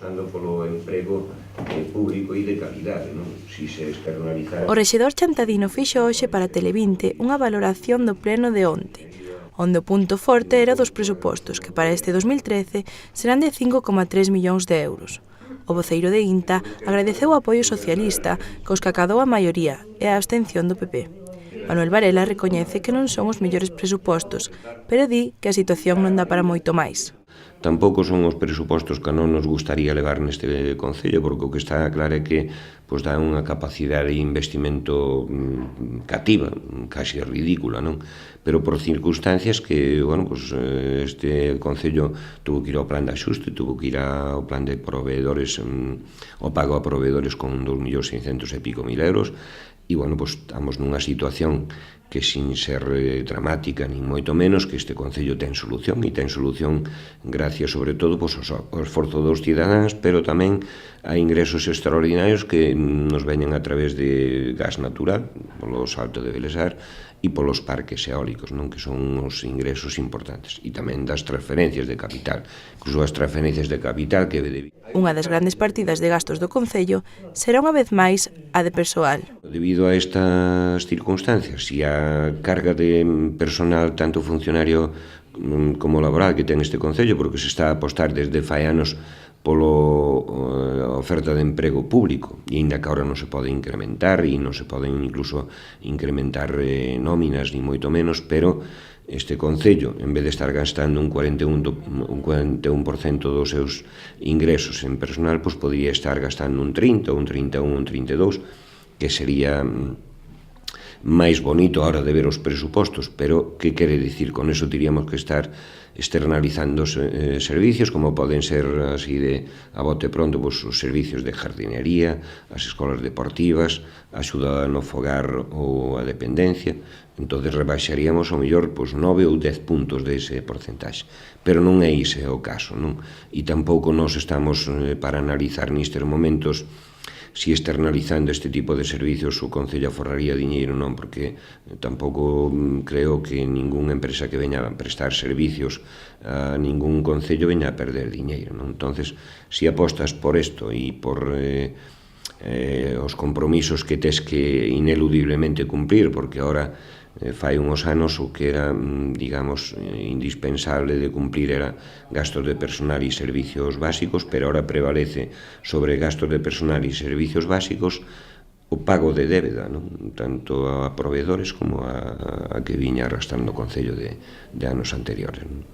apostando polo emprego público e de calidade, non? Si se externalizara... O rexedor Chantadino fixo hoxe para Televinte unha valoración do pleno de onte, onde o punto forte era dos presupostos, que para este 2013 serán de 5,3 millóns de euros. O voceiro de INTA agradeceu o apoio socialista, cos que acadou a maioría, e a abstención do PP. Manuel Varela recoñece que non son os mellores presupostos, pero di que a situación non dá para moito máis. Tampouco son os presupostos que non nos gustaría levar neste Concello, porque o que está claro é que dá unha capacidade de investimento cativa, casi ridícula, non? Pero por circunstancias que, este Concello tuvo que ir ao plan de axuste, tuvo que ir ao plan de proveedores, o pago a proveedores con 2.600.000 e pico euros, e, estamos nunha situación que, sin ser dramática, nin moito menos, que este Concello ten solución, e ten solución gracias, sobre todo, ao esforzo dos cidadáns, pero tamén a ingresos extraordinarios que nos veñen a través de gas natural, polo Salto de Belesar, e polos parques eólicos, non? Que son uns ingresos importantes. E tamén das transferencias de capital. Incluso as transferencias de capital que... Unha das grandes partidas de gastos do Concello será unha vez máis a de persoal. Debido a estas circunstancias e a carga de personal, tanto funcionario como laboral, que ten este Concello, porque se está a apostar desde fai anos polo oferta de emprego público, e ainda que agora non se pode incrementar, e non se poden incluso incrementar nóminas, ni moito menos, pero este Concello, en vez de estar gastando un 41% dos seus ingresos en personal, podría estar gastando un 30, un 31, un 32, que sería máis bonito a hora de ver os presupostos, pero que quere dicir con eso? Diríamos que estar externalizando servicios, como poden ser, así a bote pronto, os servicios de jardinería, as escolas deportivas, a axuda no fogar ou a dependencia. Entón rebaixaríamos ao mellor 9 ou 10 puntos dese porcentaxe, pero non é ese o caso, non? E tampouco nós estamos para analizar nestes momentos si externalizando este tipo de servicios o Concello aforraría diñeiro, non, porque tampouco creo que ningunha empresa que veña a prestar servicios a ningún Concello veña a perder diñeiro, non? Entonces, si apostas por isto e por os compromisos que tes que ineludiblemente cumprir, porque ahora fai uns anos o que era, digamos, indispensable de cumplir era gastos de personal e servicios básicos, pero ahora prevalece sobre gastos de personal e servicios básicos o pago de débeda, non? Tanto a proveedores como a que viña arrastrando o Concello de anos anteriores, non?